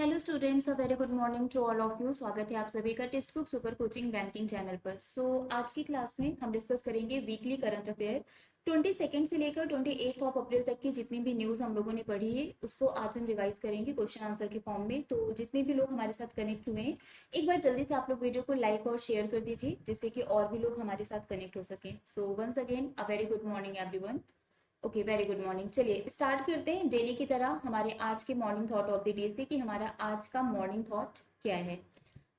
Hello students, a very good morning to all of you. स्वागत है आप सभी का text book super coaching banking channel पर। आज की क्लास में हम डिस्कस करेंगे वीकली करंट अफेयर 22 से लेकर 28 अप्रैल तक की जितनी भी न्यूज़ हम लोगों ने पढ़ी है उसको आज हम रिवाइज करेंगे क्वेश्चन आंसर के फॉर्म में। तो जितने भी लोग हमारे साथ कनेक्ट हुए हैं, एक बार जल्दी से आप लोग वीडियो को लाइक और शेयर कर दीजिए जिससे कि और भी लोग हमारे साथ कनेक्ट हो सकें। So once again a very good morning everyone. Okay, very good morning. चलिए स्टार्ट करते हैं डेली की तरह हमारे आज के morning thought of the day से कि हमारा आज का मॉर्निंग थॉट क्या है।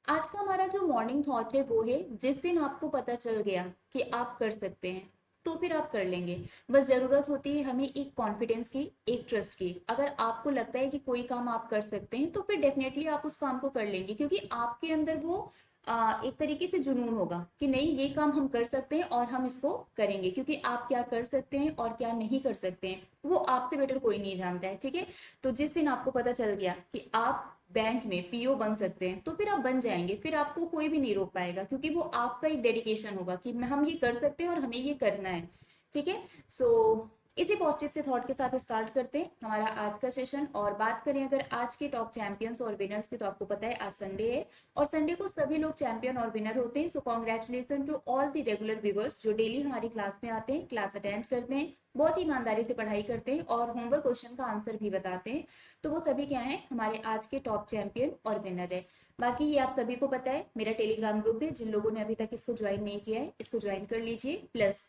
आज का हमारा जो मॉर्निंग थॉट है वो है, जिस दिन आपको पता चल गया कि आप कर सकते हैं तो फिर आप कर लेंगे। बस जरूरत होती है हमें एक कॉन्फिडेंस की, एक ट्रस्ट की। अगर आपको लगता है कि कोई काम आप कर सकते हैं तो फिर डेफिनेटली आप उस काम को कर लेंगे, क्योंकि आपके अंदर वो एक तरीके से जुनून होगा कि नहीं, ये काम हम कर सकते हैं और हम इसको करेंगे। क्योंकि आप क्या कर सकते हैं और क्या नहीं कर सकते हैं वो आपसे बेटर कोई नहीं जानता है, ठीक है। तो जिस दिन आपको पता चल गया कि आप बैंक में पीओ बन सकते हैं तो फिर आप बन जाएंगे, फिर आपको कोई भी नहीं रोक पाएगा, क्योंकि वो आपका एक डेडिकेशन होगा कि हम ये कर सकते हैं और हमें ये करना है, ठीक है। सो इसी पॉजिटिव से थॉट के साथ स्टार्ट करते हैं हमारा आज का सेशन। और बात करें अगर आज के टॉप चैंपियंस और विनर्स की, तो आपको पता है आज संडे है और संडे को सभी लोग चैंपियन और विनर होते हैं। So congratulations to all the regular viewers जो डेली हमारी क्लास में आते हैं, क्लास अटेंड करते हैं, बहुत ईमानदारी से पढ़ाई करते हैं और होमवर्क क्वेश्चन का आंसर भी बताते हैं। तो वो सभी क्या है, हमारे आज के टॉप चैंपियन और विनर है। बाकी ये आप सभी को पता है, मेरा टेलीग्राम ग्रुप है, जिन लोगों ने अभी तक इसको ज्वाइन नहीं किया है इसको ज्वाइन कर लीजिए। प्लस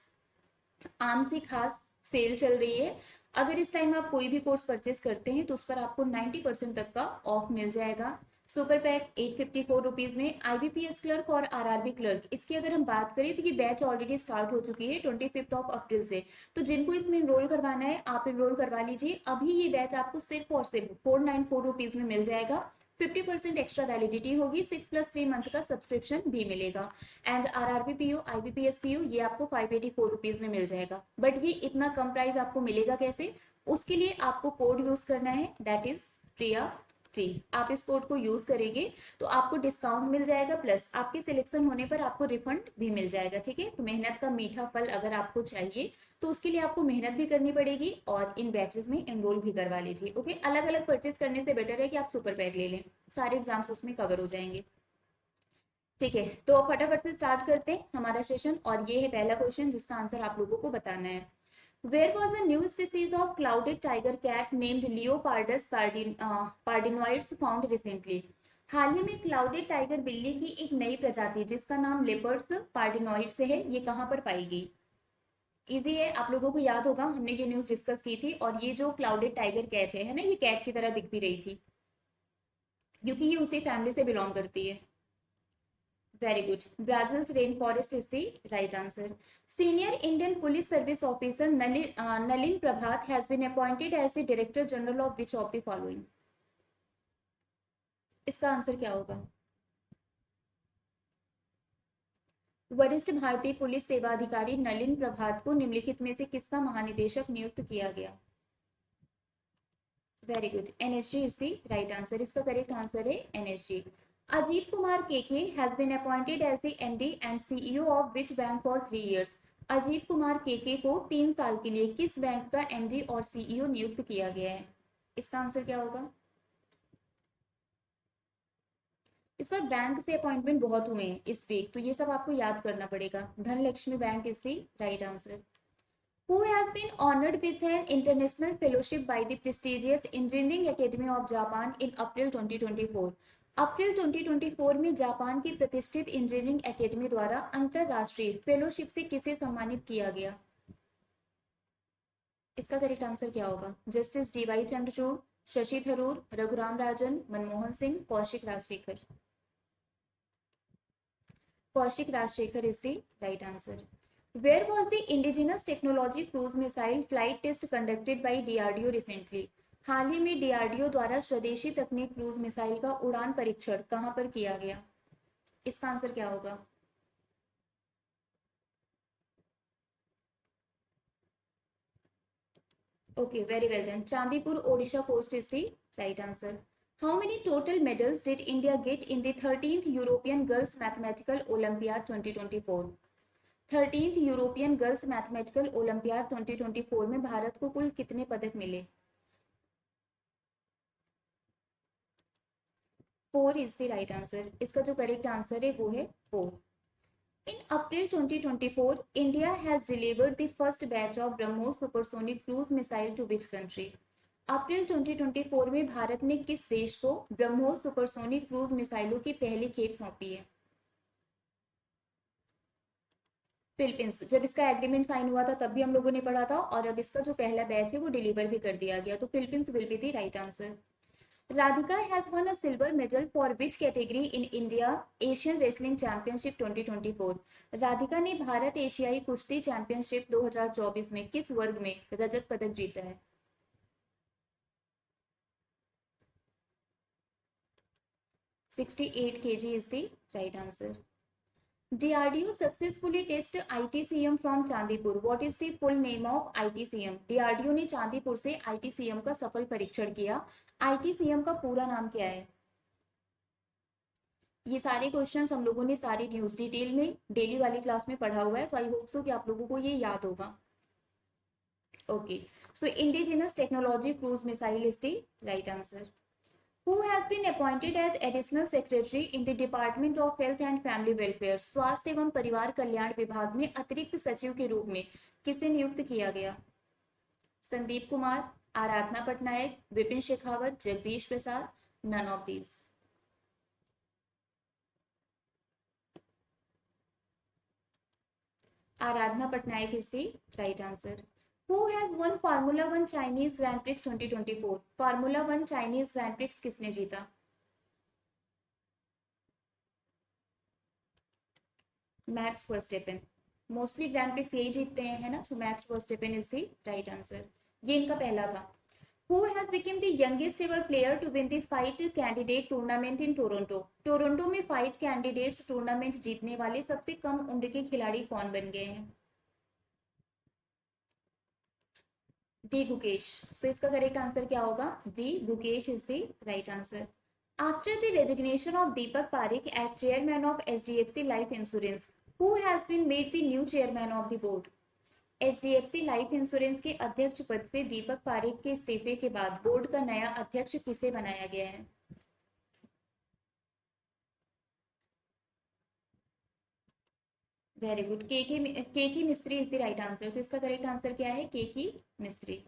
आम से खास सेल चल रही है, अगर इस टाइम आप कोई भी कोर्स परचेस करते हैं तो उस पर आपको 90% तक का ऑफ मिल जाएगा। सुपर पैक 854 रुपीज में, आईबीपीएस क्लर्क और आरआरबी क्लर्क, इसकी अगर हम बात करें तो ये बैच ऑलरेडी स्टार्ट हो चुकी है 25 अप्रैल से। तो जिनको इसमें इनरोल करवाना है आप इनरोल करवा लीजिए। अभी ये बैच आपको सिर्फ और सिर्फ 494 रुपीज में मिल जाएगा। 50% एक्स्ट्रा वैलिडिटी होगी, 6+3 मंथ का सब्सक्रिप्शन भी मिलेगा। And RRB PO, IBPS PO ये आपको 584 रुपीज में मिल जाएगा। बट ये इतना कम प्राइस आपको मिलेगा कैसे, उसके लिए आपको कोड यूज करना है, दैट इज प्रिया जी। आप इस कोड को यूज करेंगे तो आपको डिस्काउंट मिल जाएगा, प्लस आपके सिलेक्शन होने पर आपको रिफंड भी मिल जाएगा, ठीक है। तो मेहनत का मीठा फल अगर आपको चाहिए तो उसके लिए आपको मेहनत भी करनी पड़ेगी और इन बैचेस में एनरोल भी करवा लीजिए। ओके, अलग अलग परचेज करने से बेटर है कि आप सुपर पैक ले लें, सारे एग्जाम्स उसमें कवर हो जाएंगे, ठीक है। तो फटाफट से स्टार्ट करते हैं हमारा सेशन। और ये है पहला क्वेश्चन जिसका आंसर आप लोगों को बताना है। Where was a new species of clouded tiger cat named Leopardus pardinoides found recently? हाल ही में क्लाउडेड टाइगर बिल्ली की एक नई प्रजाति जिसका नाम लेपर्ड्स पार्डिनोइड्स है, ये कहाँ पर पाई गई? इजी है, आप लोगों को याद होगा, हमने ये न्यूज डिस्कस की थी। और ये जो क्लाउडेड टाइगर कैट है ना, ये कैट की तरह दिख भी रही थी क्योंकि ये उसी फैमिली से बिलोंग करती है। Very good. Brazil's rainforest is the right answer. Senior Indian Police Service Officer Nalin Prabhat has been appointed as the Director General of which of the following? इसका आंसर क्या होगा? वरिष्ठ भारतीय पुलिस सेवा अधिकारी नलिन प्रभात को निम्नलिखित में से किसका महानिदेशक नियुक्त किया गया? Very good, NSG is the right answer. इसका करेक्ट आंसर है NSG. Ajit Kumar K K has been appointed as the MD and CEO of which bank for 3 years? Ajit Kumar K K को 3 साल के लिए किस बैंक का एमडी और सीईओ नियुक्त किया गया है? इसका आंसर क्या होगा? इस बार बैंक से अपॉइंटमेंट बहुत हुए हैं इस वीक, तो ये सब आपको याद करना पड़ेगा। Dhanlaxmi bank is the right answer. Who has been honored with an international fellowship by the prestigious Engineering Academy of Japan in April 2024? अप्रैल 2024 में जापान की प्रतिष्ठित इंजीनियरिंग एकेडमी द्वारा अंतरराष्ट्रीय फेलोशिप से किसे सम्मानित किया गया? इसका करेक्ट आंसर क्या होगा? Justice D Y Chandrachud, Shashi Tharoor, Raghuram Rajan, Manmohan Singh, Kaushik Rajshekhar. Kaushik Rajshekhar is the right answer. Where was the indigenous technology cruise missile flight test conducted by DRDO recently? हाल ही में डीआरडीओ द्वारा स्वदेशी तकनीक क्रूज मिसाइल का उड़ान परीक्षण कहां पर किया गया? इसका आंसर क्या होगा? Okay, very well done. Chandipur Odisha coast is the right answer. How many total medals did India get in the 13th European girls mathematical olympiad 2024? 13th European girls mathematical olympiad 2024 में भारत को कुल कितने पदक मिले? 4 इज द राइट आंसर। इसका जो correct answer है वो है 4। In April 2024, India has delivered the first batch of BrahMos supersonic cruise missile to which country? अप्रैल 2024 में भारत ने किस देश को ब्रह्मोस सुपरसोनिक क्रूज मिसाइलों की पहली खेप सौंपी है? फिलीपींस। जब इसका एग्रीमेंट साइन हुआ था तब भी हम लोगों ने पढ़ा था, और अब इसका जो पहला बैच है वो डिलीवर भी कर दिया गया, तो Philippines will be the right answer. Radhika has won a silver medal for which category in India Asian Wrestling Championship 2024? Radhika ने भारत एशियाई कुश्ती चैंपियनशिप 2024 में किस वर्ग में रजत पदक जीता है? 68 kg is the right answer. DRDO successfully test ITCM from Chandipur. What is the full name of ITCM? DRDO ने चांदीपुर से ITCM का सफल परीक्षण किया. ITCM का पूरा नाम क्या है? ये सारे क्वेश्चंस हम लोगों ने सारी न्यूज डिटेल में डेली वाली क्लास में पढ़ा हुआ है, तो आई होप सो कि आप लोगों को ये याद होगा. Okay, so indigenous technology cruise missile is the right answer. Who has been appointed as additional secretary in the Department of Health and Family Welfare? स्वास्थ्य एवं परिवार कल्याण विभाग में अतिरिक्त सचिव के रूप में किसे नियुक्त किया गया? Sandeep Kumar, Aradhana Patnaik, Vipin Shekhawat, Jagdish Prasad, none of these. Aradhana Patnaik is the right answer. Who has won Formula One Chinese Grand Prix 2024? Formula One Chinese Grand Prix किसने जीता? Max Verstappen. Mostly grand prix यही जीतते हैं, है ना, so Max Verstappen is the right answer. ये इनका पहला था. Who has become the youngest ever player to win the Fight Candidate Tournament in Toronto? Toronto में फाइट कैंडिडेट्स टूर्नामेंट जीतने वाले सबसे कम उम्र के खिलाड़ी कौन बन गए हैं? डी गुकेश. सो इसका करेक्ट आंसर क्या होगा? D Gukesh is the right answer. After the resignation of Deepak Parikh as chairman of HDFC life insurance, who has been made the new chairman of the board? HDFC life insurance के अध्यक्ष पद से दीपक पारिक के इस्तीफे के बाद बोर्ड का नया अध्यक्ष किसे बनाया गया है? Very good. के मिस्त्री इज द राइट आंसर. तो इसका करेक्ट आंसर क्या है? के मिस्त्री.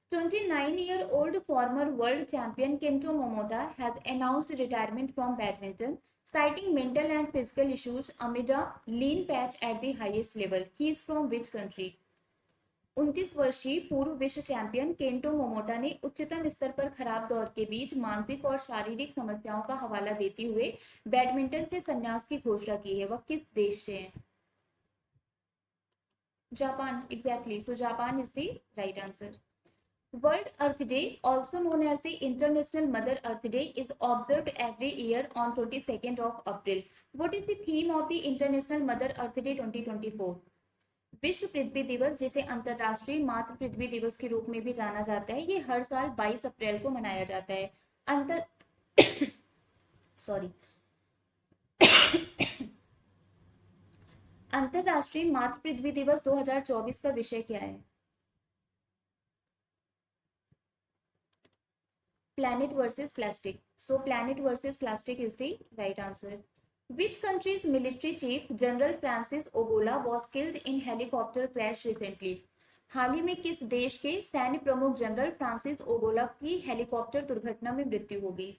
29-year-old former world champion Kento Momota has announced retirement from badminton, citing mental and physical issues amid a lean patch at the highest level. He is from which country? 29 वर्षीय पूर्व विश्व champion Kento Momota ने उच्चतम स्तर पर खराब दौर के बीच मानसिक और शारीरिक समस्याओं का हवाला देते हुए बैडमिंटन से संन्यास की घोषणा की है. वह किस देश से है? Japan. Exactly. So Japan is the right answer. World Earth Day, also known as the International Mother Earth Day, is observed every year on 22nd of April. What is the theme of the International Mother Earth Day 2024? विश्व पृथ्वी दिवस, जिसे अंतरराष्ट्रीय मातृ पृथ्वी दिवस के रूप में भी जाना जाता है, ये हर साल 22 अप्रैल को मनाया जाता है. अंतरराष्ट्रीय मातृ पृथ्वी दिवस 2024 का विषय क्या है? Planet versus plastic. So planet versus plastic is the right answer. Which country's military chief General Francis Ogola was killed in helicopter crash recently? हाल ही में किस देश के सैन्य प्रमुख जनरल फ्रांसिस ओगोला की हेलीकॉप्टर दुर्घटना में मृत्यु हो गई?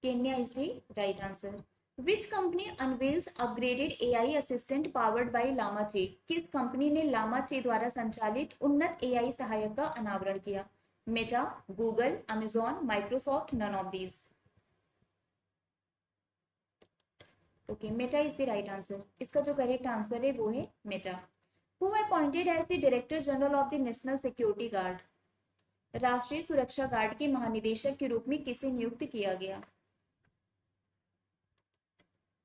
Kenya is the right answer. Which company unveils upgraded AI assistant powered by Llama 3? किस कंपनी ने Llama 3 द्वारा संचालित उन्नत AI सहायक का अनावरण किया? Meta, Google, Amazon, Microsoft, none of these. Okay, Meta is the right answer. इसका जो करेक्ट आंसर है वो है Meta. Who appointed as the Director General of the National Security Guard? राष्ट्रीय सुरक्षा गार्ड के महानिदेशक के रूप में किसे नियुक्त किया गया?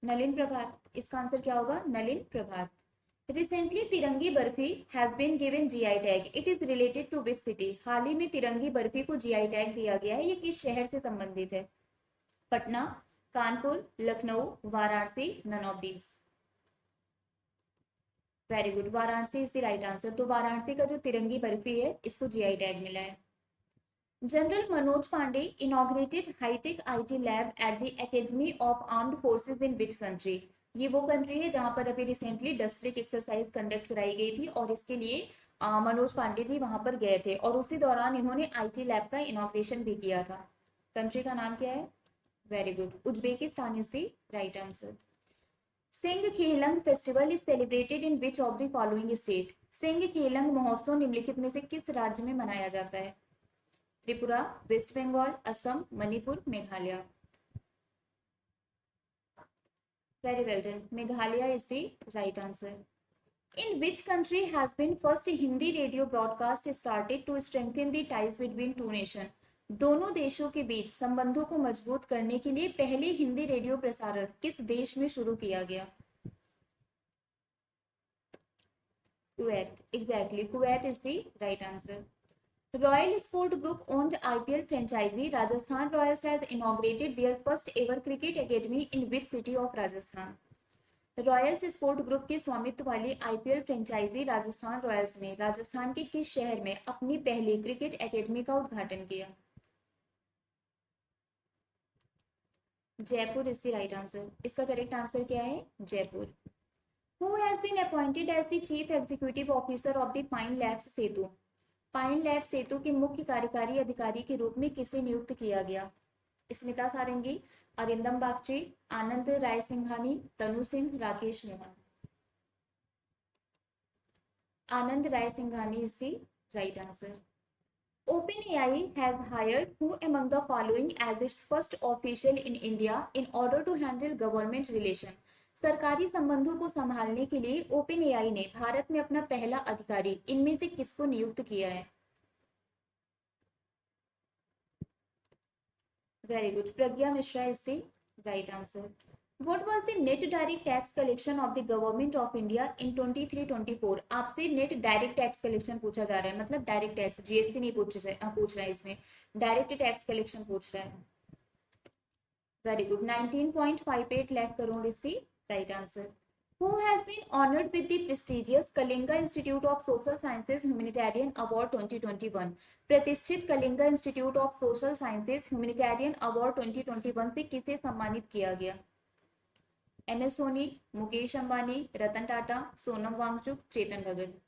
नलिन प्रभात. इसका आंसर क्या होगा? Nalin Prabhat. Recently Tirangi barfi has been given GI tag. It is related to which city? हाल ही में तिरंगी बर्फी को GI टैग दिया गया है. ये किस शहर से संबंधित है? Patna, Kanpur, Lucknow, Varanasi, none of these. Very good. Varanasi is the right answer. तो वाराणसी का जो तिरंगी बर्फी है इसको GI टैग मिला है. General Manoj Pande inaugurated hitech IT lab at the academy of armed forces in which country? ये वो कंट्री है जहां पर अभी रिसेंटली डस्ट्रिक एक्सरसाइज कंडक्ट कराई गई थी और इसके लिए मनोज पांडे जी वहां पर गए थे और उसी दौरान इन्होंने आईटी लैब का इनॉग्रेशन भी किया था। कंट्री का नाम क्या है? Very good, Uzbekistan is the right answer. Singh Khelang festival is celebrated in which of the following state? Singh Khelang महोत्सव निम्नलिखित में से किस राज्य में मनाया जाता है? Tripura, west Bengal, Assam, Manipur, Meghalaya. Very well done, Meghalaya is the right answer. In which country has been first Hindi radio broadcast started to strengthen the ties between two nations? दोनों देशों के बीच संबंधों को मजबूत करने के लिए पहले हिंदी रेडियो प्रसारण किस देश में शुरू किया गया? Kuwait, exactly, Kuwait is the right answer. Royal Sport Group owned IPL franchisee Rajasthan Royals has inaugurated their first ever cricket academy in which city of Rajasthan? Royals sport group के स्वामित्व वाली आईपीएल फ्रेंचाइजी राजस्थान रॉयल्स ने राजस्थान के किस शहर में अपनी पहली क्रिकेट एकेडमी का उद्घाटन किया? Jaipur is the right answer. इसका करेक्ट आंसर क्या है? Jaipur. Who has been appointed as the chief executive officer of the Pine Labs Setu? Pine Lab Setu के मुख्य कार्यकारी अधिकारी के रूप में किसे नियुक्त किया गया? Smita Sarangi, Arindam Bagchi, Anand Rai Singhani, Tanu Singh, Rakesh Mohan. Anand Rai Singhani is the right answer. OpenAI has hired who among the following as its first official in India in order to handle government relation? सरकारी संबंधों को संभालने के लिए OpenAI ने भारत में अपना पहला अधिकारी इनमें से किसको नियुक्त किया है? Very good, Pragya Mishra is the right answer. What was the net direct tax collection of the government of India in 23-24? आपसे नेट डायरेक्ट टैक्स कलेक्शन पूछा जा रहा है, मतलब डायरेक्ट टैक्स, जीएसटी नहीं पूछ रहा है इसमें, डायरेक्ट टैक्स कलेक्शन पूछ रहा है। Very good, 19.58 lakh crore is the right answer. Who has been honored with the prestigious Kalinga Institute of Social Sciences Humanitarian Award 2021? प्रतिष्ठित Kalinga institute of social sciences humanitarian award 2021 से किसे सम्मानित किया गया? MS Dhoni, Mukesh Ambani, Ratan Tata, Sonam Wangchuk, Chetan Bhagat.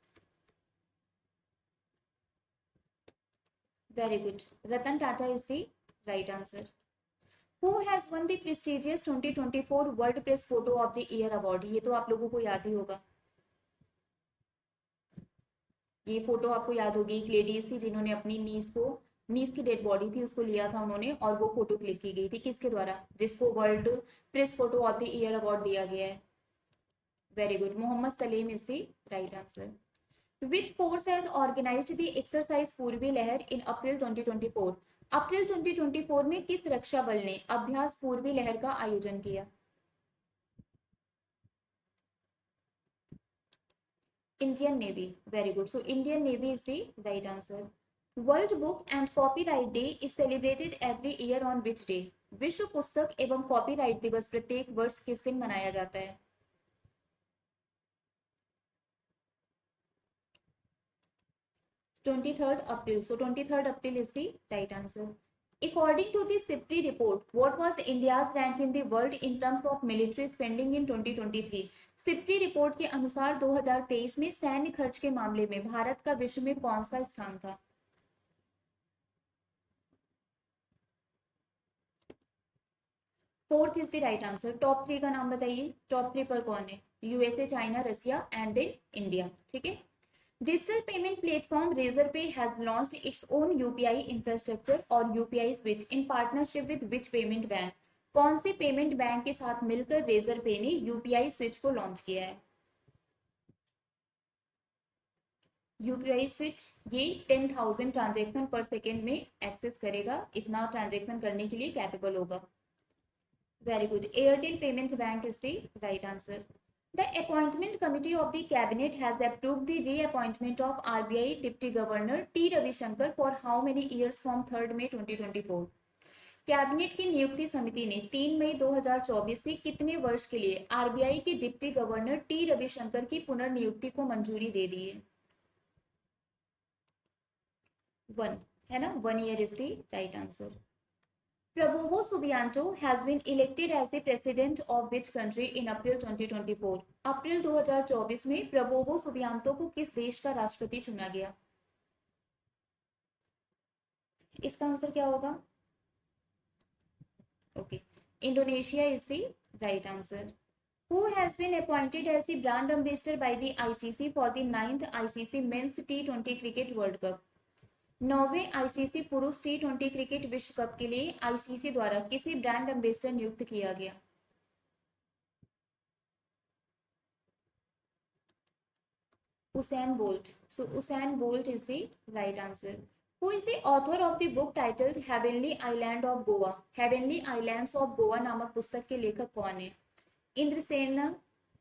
Very good, Ratan Tata is the right answer. Who has won the prestigious 2024 World Press Photo of the Year Award? ये तो आप लोगों को याद ही होगा, ये फोटो आपको याद होगी। एक लेडीज थी जिन्होंने अपनी नीस की डेड बॉडी थी उसको लिया था उन्होंने और वो फोटो क्लिक की गई थी किसके द्वारा, जिसको world press photo of the year award दिया गया है? Very good, Mohammed Salim is the right answer. Which force has organized the exercise पूर्वी लहर in April 2024? अप्रैल 2024 में किस रक्षा बल ने अभ्यास पूर्वी लहर का आयोजन किया? Indian navy, very good, so Indian navy is the right answer. World book and copyright day is celebrated every year on which day? विश्व पुस्तक एवं कॉपीराइट दिवस प्रत्येक वर्ष किस दिन मनाया जाता है? 23rd April, so 23rd April is the right answer. According to the SIPRI report, what was India's rank in the world in terms of military spending in 2023? SIPRI report के अनुसार 2023 में सैन्य खर्च के मामले में भारत का विश्व में कौन सा स्थान था? Fourth is the right answer. Top 3 का नाम बताइए, टॉप 3 पर कौन है? USA, China, Russia and India, ठीक है। Digital payment platform Razorpay has launched its own UPI infrastructure और UPI switch in partnership with which payment bank? कौन से पेमेंट बैंक के साथ मिलकर रेजरपे ने यूपीआई स्विच को लॉन्च किया है? यूपीआई स्विच ये 10,000 ट्रांजेक्शन पर सेकेंड में एक्सेस करेगा, इतना ट्रांजेक्शन करने के लिए कैपेबल होगा। Very good, Airtel payment bank is the right answer. The appointment committee of the cabinet has approved the reappointment of RBI Deputy Governor T. Ravishankar for how many years from 3rd May 2024? Cabinet की नियुक्ति समिति ने 3 मई 2024 से कितने वर्ष के लिए RBI के डिप्टी गवर्नर टी रविशंकर की पुनर्नियुक्ति को मंजूरी दे दी है? 1। है ना, 1 year is the right answer. Prabowo Subianto has been elected as the president of which country in April 2024? अप्रैल 2024 में प्रबोवो सुबियांतो को किस देश का राष्ट्रपति चुना गया? इसका आंसर क्या होगा? Okay, Indonesia is the right answer. Who has been appointed as the brand ambassador by the ICC for the 9th ICC Men's T20 Cricket World Cup? 9वें आईसीसी पुरुष T20 क्रिकेट विश्व कप के लिए ICC द्वारा किसे brand ambassador नियुक्त किया गया? Usain Bolt. So Usain Bolt is the right answer. Who is the author of the book titled Heavenly Island of Goa? Heavenly Islands of Goa नामक पुस्तक के लेखक कौन है?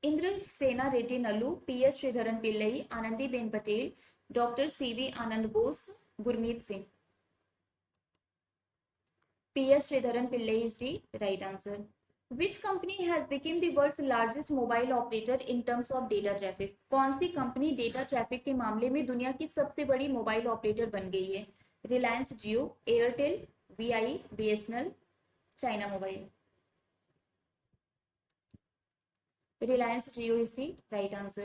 Indrasena Reddy Nallu, PS Sreedharan Pillai, Anandiben Patel, doctor CV Anand Bose, Gurmeet Singh. PS Sreedharan Pillai is the right answer. Which company has become the world's largest mobile operator in terms of data traffic? कौन सी company data traffic के मामले में दुनिया की सबसे बड़ी मोबाइल ऑपरेटर बन गई है? Reliance Jio, Airtel, VI, BSNL, China mobile. Reliance Jio is the right answer.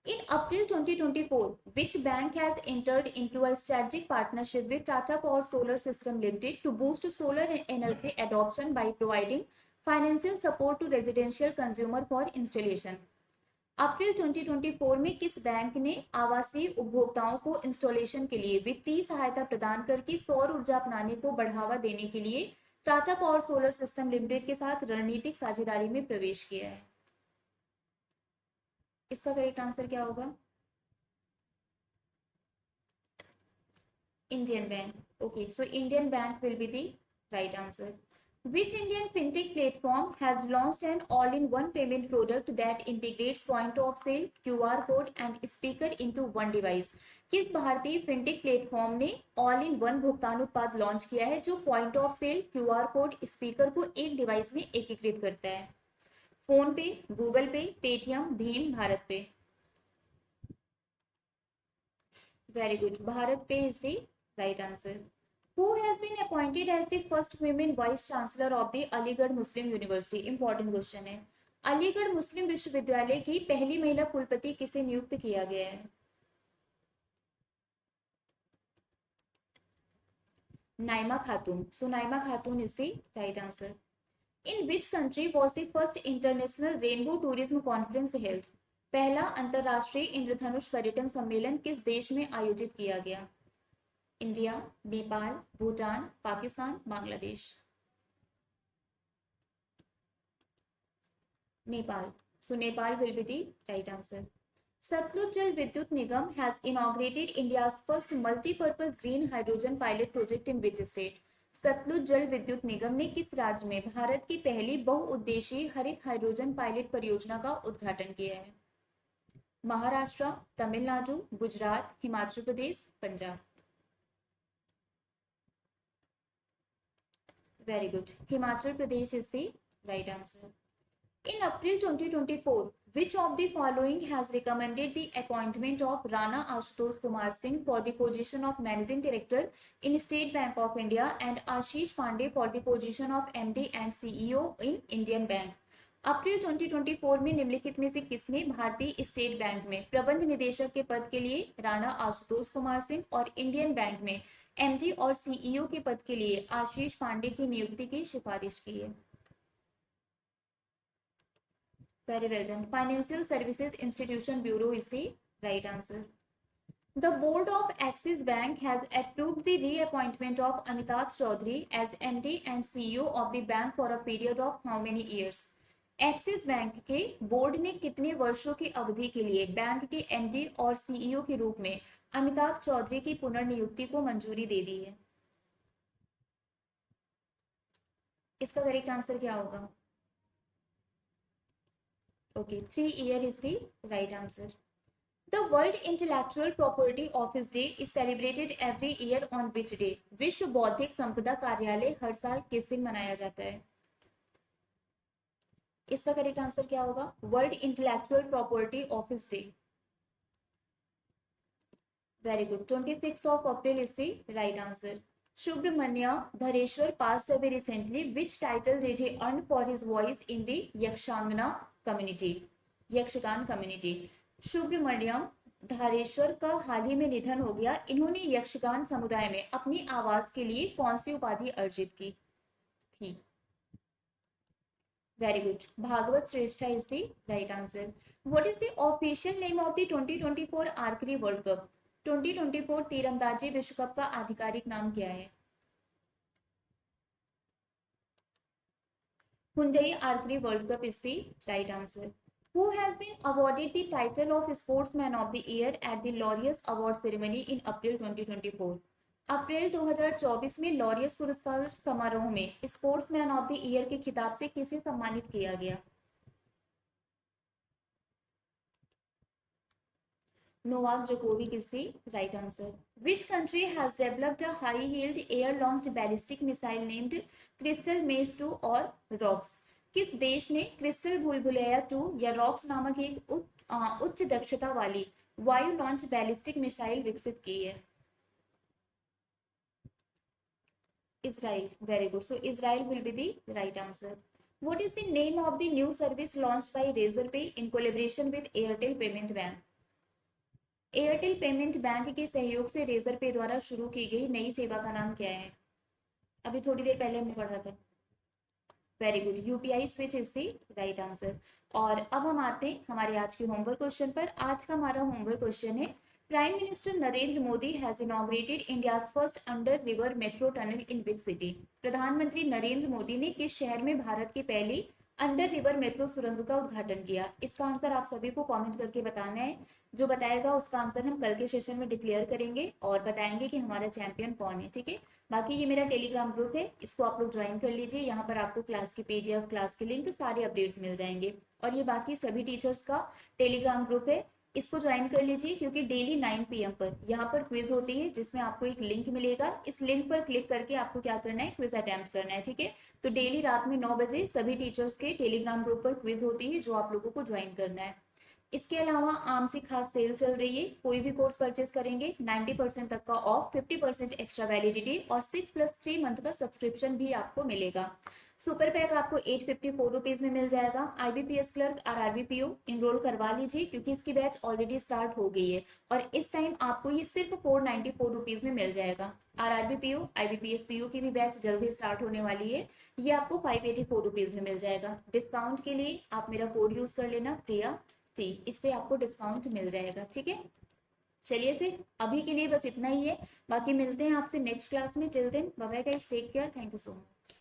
In April 2024, which bank has entered into a strategic partnership with Tata Power Solar System Limited to boost solar energy adoption by providing financial support to residential consumer for installation? अप्रैल 2024 में किस bank ने आवासीय उपभोक्ताओं को installation के लिए वित्तीय सहायता प्रदान करके सौर ऊर्जा अपनाने को बढ़ावा देने के लिए Tata power solar system limited के साथ रणनीतिक साझेदारी में प्रवेश किया है? इसका करेक्ट आंसर क्या होगा? Indian bank. Okay, so Indian bank will be the right answer. Which Indian fintech platform has launched an all-in-one payment product that integrates point of sale, QR code and speaker into one device? किस भारतीय fintech platform ने all in one भुगतान उत्पाद launch किया है जो point of sale, QR code, speaker को एक डिवाइस में एकीकृत करता है? फोन पे, गूगल पे, पेटीएम, भीम, भारत पे। वेरी गुड, भारत पे is the right answer. Who has been appointed as the first women vice chancellor of the Aligarh Muslim university? Important question है। अलीगढ़ मुस्लिम विश्वविद्यालय की पहली महिला कुलपति किसे नियुक्त किया गया है? नाइमा खातून। सो नाइमा खातून is the right answer. In which country was the first international rainbow tourism conference held? पहला अंतरराष्ट्रीय इंद्रधनुष पर्यटन सम्मेलन किस देश में आयोजित किया गया? India, Nepal, Bhutan, Pakistan, Bangladesh. Nepal. So Nepal will be the right answer. Satluj Jal Vidyut Nigam has inaugurated India's first multi-purpose green hydrogen pilot project in which state? Sutlej Jal Vidyut निगम ने किस राज्य में भारत की पहली बहुउद्देशीय हरित हाइड्रोजन पायलट परियोजना का उद्घाटन किया है? Maharashtra, Tamil Nadu, Gujarat, Himachal Pradesh, Punjab. Very good, Himachal Pradesh is the right answer. In April 2024, which of the following has recommended the appointment of Rana Ashutosh Kumar Singh for the position of Managing Director in State Bank of India and Ashish Pandey for the position of MD and CEO in Indian Bank? अप्रैल 2024 में निम्नलिखित में से किसने भारतीय state bank में प्रबंध निदेशक के पद के लिए राणा आशुतोष कुमार सिंह और इंडियन बैंक में एमडी और सीईओ के पद के लिए आशीष पांडे की नियुक्ति की सिफारिश की है? Very well done. Financial Services Institution Bureau is the right answer. The board of Axis Bank has approved the reappointment of Amitabh Chaudhary as MD and CEO of the bank for a period of how many years? Axis bank के board ने कितने वर्षों की अवधि के लिए bank के MD और सीईओ के रूप में अमिताभ चौधरी की पुनर्नियुक्ति को मंजूरी दे दी है? इसका करेक्ट आंसर क्या होगा? Okay, 3 years is the right answer. The World Intellectual Property Office Day is celebrated every year on which day? विश्व बौद्धिक संपदा कार्यालय हर साल किस दिन मनाया जाता है? इसका करेक्ट आंसर क्या होगा? World intellectual property office day. Very good. 26th of April is the right answer. Subramanya Dhareshwar passed away recently. Which title did he earn for his voice in the Yakshangana community? Yakshagana community. Subramanya Dhareshwar का हाल ही में निधन हो गया. इन्होंने यक्षगान समुदाय में अपनी आवाज के लिए कौन सी उपाधि अर्जित की थी? Very good. Bhagavad Shrestha is the right answer. What is the official name of the 2024 Archery World Cup? 2024 तीरंदाजी विश्व कप का आधिकारिक नाम क्या है? Hyundai Archery World Cup is the right answer. Who has been awarded the title of Sportsman of the Year at the Laureus Award ceremony in April 2024? अप्रैल 2024 में Laureus पुरस्कार समारोह में स्पोर्ट्समैन ऑफ द ईयर के खिताब से किसे सम्मानित किया गया? Novak Djokovic is the right answer. Which country has developed a high-yield air-launched ballistic missile named Crystal Maze 2 और ROCKS? किस देश ने क्रिस्टल बुलबुलैया 2 या रॉक्स नामक एक उच्च दक्षता वाली वायु लॉन्च बैलिस्टिक मिसाइल विकसित की है? Israel. Very good. So Israel will be the right answer. What is the name of the new service launched by Razorpay in collaboration with Airtel Payment Bank? Airtel payment bank के सहयोग से razor पे द्वारा शुरू की गई नई सेवा का नाम क्या है? अभी थोड़ी देर पहले हमने पढ़ा था. Very good. UPI switch is the right answer. और अब हम आते हैं हमारे आज के होमवर्क क्वेश्चन पर. आज का हमारा होमवर्क क्वेश्चन है, prime minister Narendra Modi has inaugurated India's first under river metro tunnel in which city? प्रधानमंत्री नरेंद्र मोदी ने किस शहर में भारत की पहली अंडर रिवर मेट्रो सुरंग का उद्घाटन किया? इसका आंसर आप सभी को कमेंट करके बताना है. जो बताएगा उसका आंसर हम कल के सेशन में डिक्लेयर करेंगे और बताएंगे कि हमारा चैंपियन कौन है. ठीक है. बाकी ये मेरा टेलीग्राम ग्रुप है, इसको आप लोग ज्वाइन कर लीजिए. यहाँ पर आपको क्लास की पीडीएफ, क्लास के लिंक, सारे अपडेट्स मिल जाएंगे. और ये बाकी सभी टीचर्स का टेलीग्राम ग्रुप है, इसको ज्वाइन कर लीजिए क्योंकि डेली 9 PM पर यहाँ पर क्विज होती है जिसमें आपको एक लिंक मिलेगा. इस लिंक पर क्लिक करके आपको क्या करना है? क्विज अटेम्प्ट करना है. ठीक है. तो डेली रात में 9 बजे सभी टीचर्स के टेलीग्राम ग्रुप पर क्विज होती है जो आप लोगों को ज्वाइन करना है. इसके अलावा आम सी खास सेल चल रही है. कोई भी कोर्स परचेस करेंगे 90% तक का ऑफ, 50% एक्स्ट्रा वैलिडिटी और 6+3 मंथ का सब्सक्रिप्शन भी आपको मिलेगा. सुपर पैक आपको 854 रुपीज में मिल जाएगा. IBPS क्लर्क और RRBPO इनरोल करवा लीजिए क्योंकि इसकी बैच ऑलरेडी स्टार्ट हो गई है और इस टाइम आपको ये सिर्फ 494 रुपीज में मिल जाएगा. RRBPO, IBPS PO की भी बैच जल्दी स्टार्ट होने वाली है. ये आपको 584 रुपीज में मिल जाएगा. डिस्काउंट के लिए आप मेरा कोड यूज कर लेना प्रिया टी, इससे आपको डिस्काउंट मिल जाएगा. ठीक है. चलिए फिर अभी के लिए बस इतना ही है. बाकी मिलते हैं आपसे नेक्स्ट क्लास में. Till then bye bye guys, take care, thank you so much.